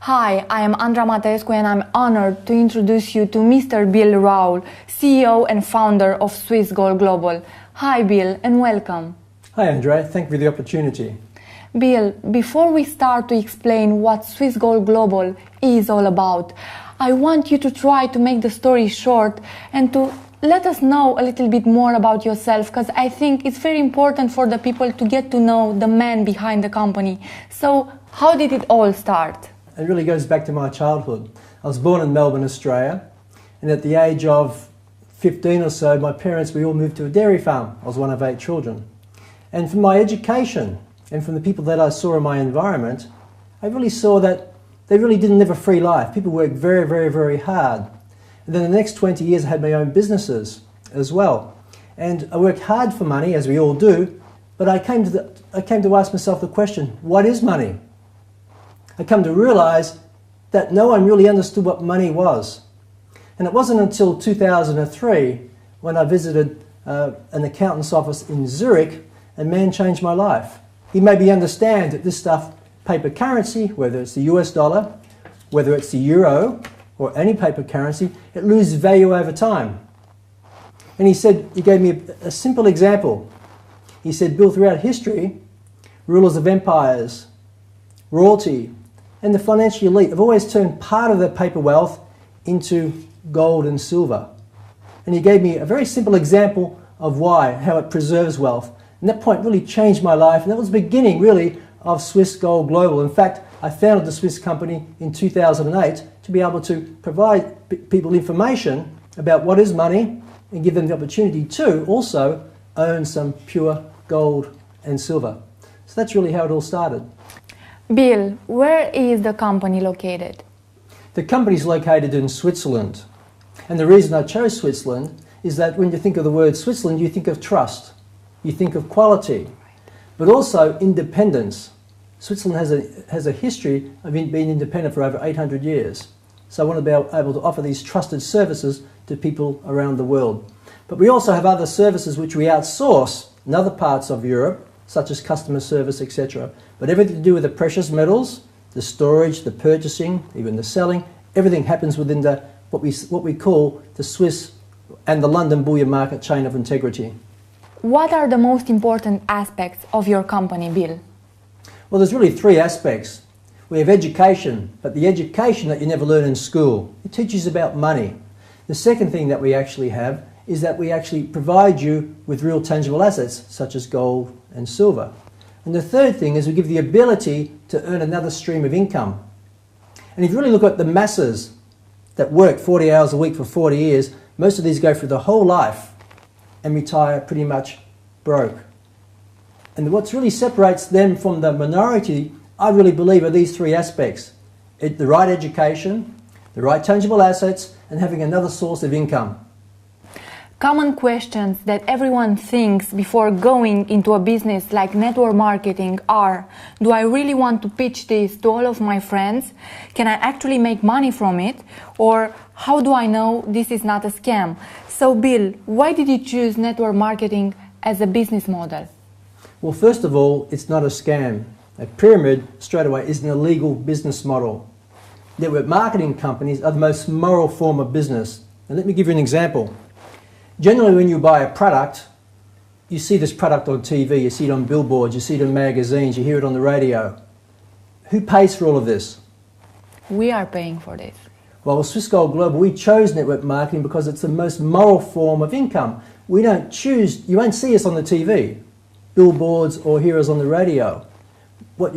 Hi, I am Andra Mateescu and I'm honored to introduce you to Mr. Bill Rowell, CEO and founder of Swiss Gold Global. Hi Bill and welcome. Hi Andrea, thank you for the opportunity. Bill, before we start to explain what Swiss Gold Global is all about, I want you to try to make the story short and to let us know a little bit more about yourself, because I think it's very important for the people to get to know the man behind the company. So, how did it all start? It really goes back to my childhood. I was born in Melbourne, Australia, and at the age of 15 or so, my parents, we all moved to a dairy farm. I was one of 8 children. And from my education and from the people that I saw in my environment, I really saw that they really didn't live a free life. People worked very, very, very hard. And then the next 20 years I had my own businesses as well. And I worked hard for money, as we all do, but I came to ask myself the question, what is money? I come to realize that no one really understood what money was. And it wasn't until 2003 when I visited an accountant's office in Zurich, a man changed my life. He made me understand that this stuff, paper currency, whether it's the US dollar, whether it's the euro, or any paper currency, it loses value over time. And he gave me a simple example. He said, Bill, throughout history, rulers of empires, royalty, and the financial elite have always turned part of their paper wealth into gold and silver. And he gave me a very simple example of why, how it preserves wealth. And that point really changed my life, and that was the beginning, really, of Swiss Gold Global. In fact, I founded the Swiss company in 2008 to be able to provide people information about what is money and give them the opportunity to also own some pure gold and silver. So that's really how it all started. Bill, where is the company located? The company is located in Switzerland. And the reason I chose Switzerland is that when you think of the word Switzerland, you think of trust, you think of quality, but also independence. Switzerland has a history of being independent for over 800 years. So I want to be able to offer these trusted services to people around the world. But we also have other services which we outsource in other parts of Europe, such as customer service, etc. But everything to do with the precious metals, the storage, the purchasing, even the selling, everything happens within what we call the Swiss and the London bullion market chain of integrity. What are the most important aspects of your company, Bill? Well, there's really 3 aspects. We have education, but the education that you never learn in school. It teaches you about money. The second thing that we actually have is that we actually provide you with real tangible assets, such as gold and silver. And the third thing is we give the ability to earn another stream of income. And if you really look at the masses that work 40 hours a week for 40 years, most of these go through the whole life and retire pretty much broke. And what really separates them from the minority, I really believe, are these 3 aspects. The right education, the right tangible assets, and having another source of income. Common questions that everyone thinks before going into a business like network marketing are, do I really want to pitch this to all of my friends? Can I actually make money from it? Or how do I know this is not a scam? So Bill, why did you choose network marketing as a business model? Well, first of all, it's not a scam. A pyramid, straight away, is an illegal business model. Network marketing companies are the most moral form of business. And let me give you an example. Generally, when you buy a product, you see this product on TV, you see it on billboards, you see it in magazines, you hear it on the radio. Who pays for all of this? We are paying for this. Well, with Swiss Gold Global, we chose network marketing because it's the most moral form of income. We don't choose, you won't see us on the TV, billboards, or hear us on the radio. Where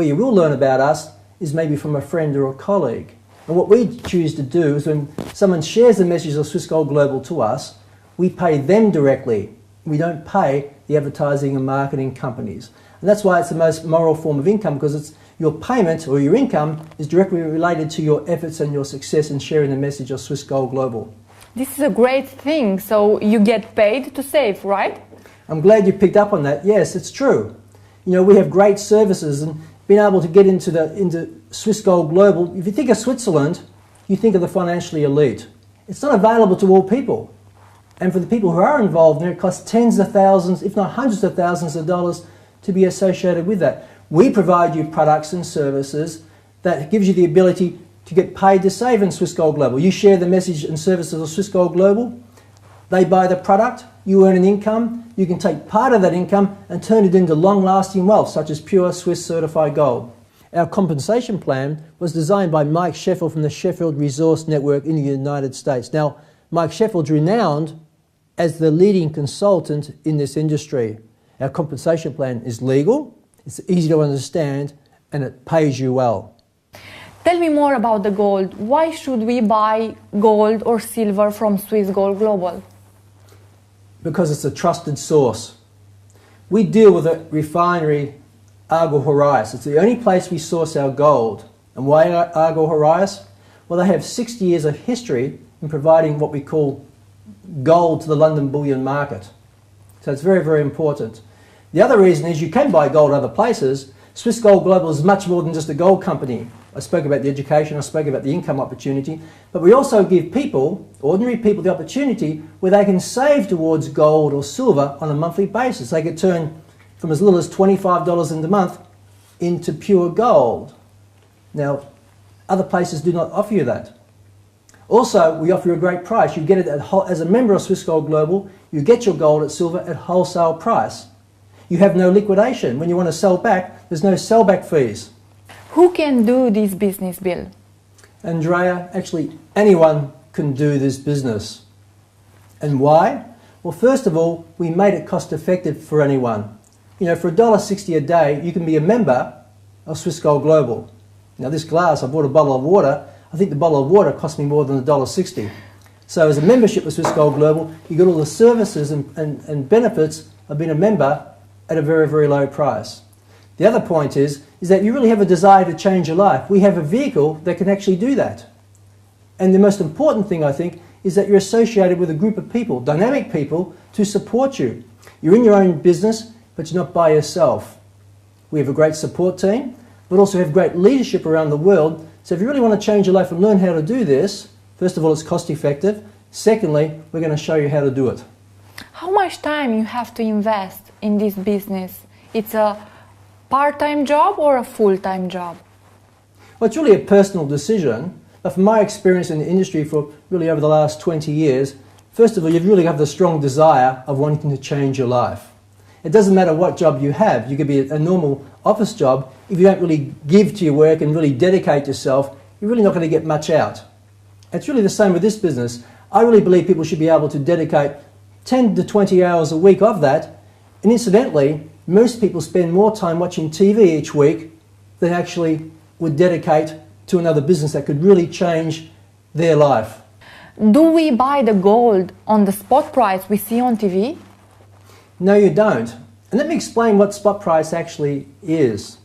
you will learn about us is maybe from a friend or a colleague. And what we choose to do is when someone shares the message of Swiss Gold Global to us, we pay them directly. We don't pay the advertising and marketing companies. And that's why it's the most moral form of income, because it's your payment or your income is directly related to your efforts and your success in sharing the message of Swiss Gold Global. This is a great thing. So you get paid to save, right? I'm glad you picked up on that. Yes, it's true. You know, we have great services, and being able to get into Swiss Gold Global, if you think of Switzerland, you think of the financially elite. It's not available to all people. And for the people who are involved there, it costs tens of thousands, if not hundreds of thousands of dollars to be associated with that. We provide you products and services that gives you the ability to get paid to save in Swiss Gold Global. You share the message and services of Swiss Gold Global, they buy the product, you earn an income, you can take part of that income and turn it into long-lasting wealth, such as pure Swiss certified gold. Our compensation plan was designed by Mike Sheffield from the Sheffield Resource Network in the United States. Now, Mike Sheffield's renowned as the leading consultant in this industry. Our compensation plan is legal, it's easy to understand, and it pays you well. Tell me more about the gold. Why should we buy gold or silver from Swiss Gold Global? Because it's a trusted source. We deal with a refinery, Argel Horais. It's the only place we source our gold. And why Argel Horais? Well, they have 60 years of history in providing what we call gold to the London bullion market. So it's very, very important. The other reason is you can buy gold other places. Swiss Gold Global is much more than just a gold company. I spoke about the education, I spoke about the income opportunity, but we also give people, ordinary people, the opportunity where they can save towards gold or silver on a monthly basis. They could turn from as little as $25 in the month into pure gold. Now, other places do not offer you that. Also, we offer you a great price. You get it as a member of Swiss Gold Global, you get your gold at silver at wholesale price. You have no liquidation. When you want to sell back, there's no sellback fees. Who can do this business, Bill? Andrea, actually anyone can do this business. And why? Well, first of all, we made it cost effective for anyone. You know, for $1.60 a day, you can be a member of Swiss Gold Global. Now this glass, I bought a bottle of water. I think the bottle of water cost me more than $1.60. So as a membership of Swiss Gold Global, you get all the services and benefits of being a member at a very, very low price. The other point is that you really have a desire to change your life. We have a vehicle that can actually do that. And the most important thing, I think, is that you're associated with a group of people, dynamic people, to support you. You're in your own business, but you're not by yourself. We have a great support team, but also have great leadership around the world. So if you really want to change your life and learn how to do this, first of all, it's cost effective. Secondly, we're going to show you how to do it. How much time you have to invest in this business? It's a part-time job or a full-time job? Well, it's really a personal decision. But from my experience in the industry for really over the last 20 years, first of all, you really have the strong desire of wanting to change your life. It doesn't matter what job you have. You could be a normal office job. If you don't really give to your work and really dedicate yourself, you're really not going to get much out. It's really the same with this business. I really believe people should be able to dedicate 10 to 20 hours a week of that. And incidentally, most people spend more time watching TV each week than actually would dedicate to another business that could really change their life. Do we buy the gold on the spot price we see on TV? No, you don't. And let me explain what spot price actually is.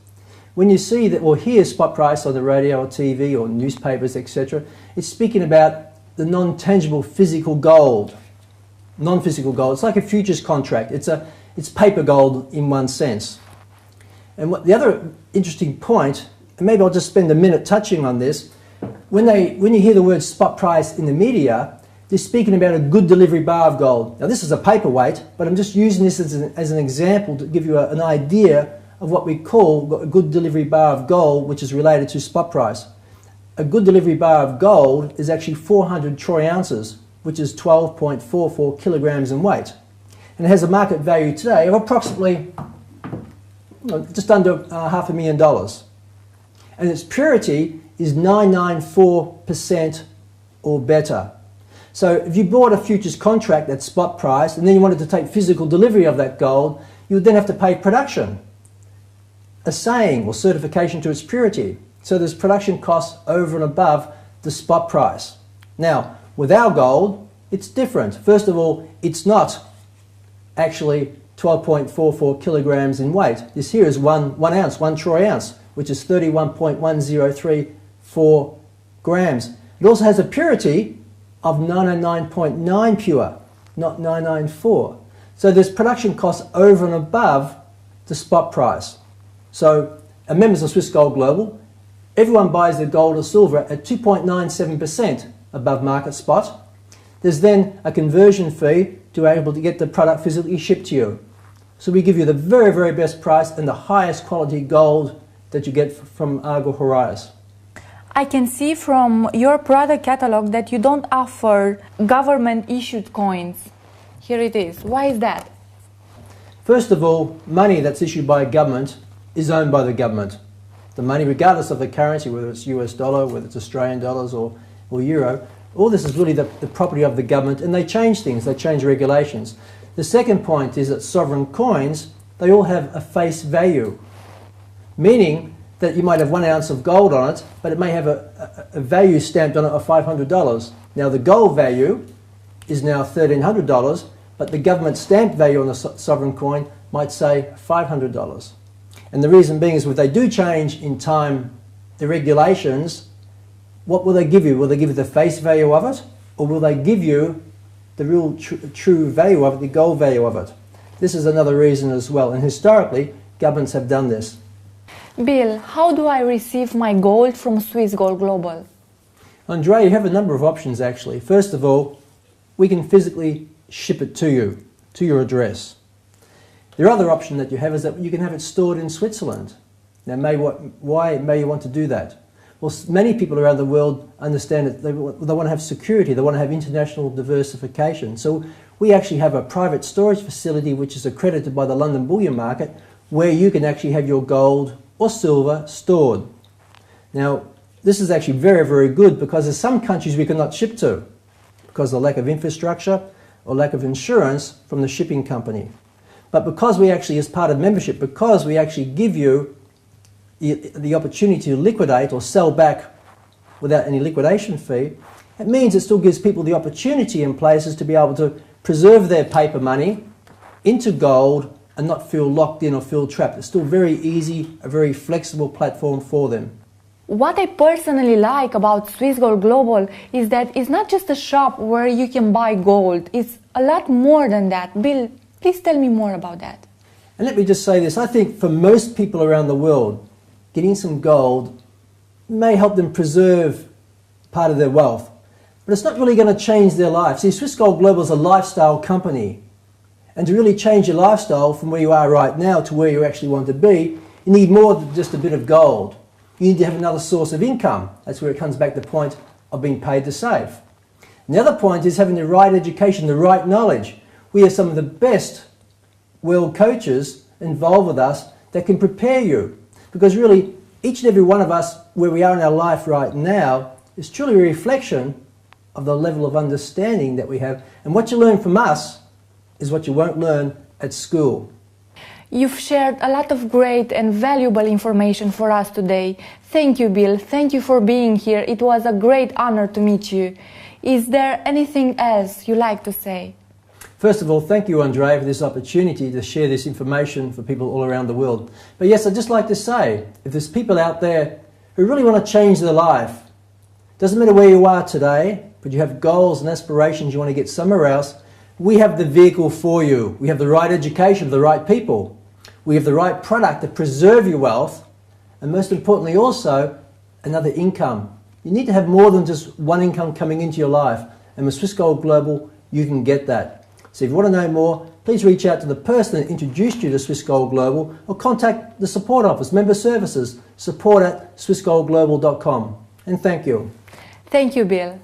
When you see that or hear spot price on the radio or TV or newspapers, etc., it's speaking about the non-tangible physical gold. Non-physical gold. It's like a futures contract. It's paper gold in one sense. And the other interesting point, and maybe I'll just spend a minute touching on this, when you hear the word spot price in the media, they're speaking about a good delivery bar of gold. Now this is a paperweight, but I'm just using this as an example to give you an idea of what we call a good delivery bar of gold, which is related to spot price. A good delivery bar of gold is actually 400 troy ounces, which is 12.44 kilograms in weight. And it has a market value today of approximately just under $500,000. And its purity is 994% or better. So if you bought a futures contract at spot price and then you wanted to take physical delivery of that gold, you would then have to pay production, assaying or certification to its purity. So there's production costs over and above the spot price. Now, with our gold, it's different. First of all, it's not actually 12.44 kilograms in weight. This here is one ounce, 1 troy ounce, which is 31.1034 grams. It also has a purity of 909.9 pure, not 994. So there's production costs over and above the spot price. So members of Swiss Gold Global, everyone buys their gold or silver at 2.97% above market spot. There's then a conversion fee to be able to get the product physically shipped to you. So we give you the very, very best price and the highest quality gold that you get from Argel Horais. I can see from your product catalog that you don't offer government-issued coins. Here it is. Why is that? First of all, money that's issued by a government is owned by the government. The money, regardless of the currency, whether it's US dollar, whether it's Australian dollars or euro, all this is really the property of the government, and they change things, they change regulations. The second point is that sovereign coins, they all have a face value, meaning that you might have 1 ounce of gold on it, but it may have a value stamped on it of $500. Now the gold value is now $1,300, but the government stamp value on the sovereign coin might say $500. And the reason being is if they do change in time the regulations, what will they give you? Will they give you the face value of it? Or will they give you the real true value of it, the gold value of it? This is another reason as well. And historically, governments have done this. Bill, how do I receive my gold from Swiss Gold Global? Andrea, you have a number of options actually. First of all, we can physically ship it to you, to your address. The other option that you have is that you can have it stored in Switzerland. Now, why may you want to do that? Well, many people around the world understand that they want to have security, they want to have international diversification. So we actually have a private storage facility which is accredited by the London bullion market where you can actually have your gold or silver stored. Now, this is actually very, very good because there's some countries we cannot ship to because of the lack of infrastructure or lack of insurance from the shipping company. But because we actually, as part of membership, because we actually give you the opportunity to liquidate or sell back without any liquidation fee, it means it still gives people the opportunity in places to be able to preserve their paper money into gold and not feel locked in or feel trapped. It's still very easy, a very flexible platform for them. What I personally like about Swiss Gold Global is that it's not just a shop where you can buy gold. It's a lot more than that. Bill, please tell me more about that. And let me just say this. I think for most people around the world, getting some gold may help them preserve part of their wealth. But it's not really going to change their life. See, Swiss Gold Global is a lifestyle company. And to really change your lifestyle from where you are right now to where you actually want to be, you need more than just a bit of gold. You need to have another source of income. That's where it comes back to the point of being paid to save. And the other point is having the right education, the right knowledge. We have some of the best world coaches involved with us that can prepare you. Because really, each and every one of us, where we are in our life right now, is truly a reflection of the level of understanding that we have. And what you learn from us is what you won't learn at school. You've shared a lot of great and valuable information for us today. Thank you, Bill. Thank you for being here. It was a great honor to meet you. Is there anything else you'd like to say? First of all, thank you, Andrea, for this opportunity to share this information for people all around the world. But yes, I'd just like to say, if there's people out there who really want to change their life, doesn't matter where you are today, but you have goals and aspirations you want to get somewhere else, we have the vehicle for you. We have the right education for the right people. We have the right product to preserve your wealth, and most importantly also, another income. You need to have more than just one income coming into your life, and with Swiss Gold Global, you can get that. So if you want to know more, please reach out to the person that introduced you to Swiss Gold Global, or contact the support office, member services, support@swissgoldglobal.com. And thank you. Thank you, Bill.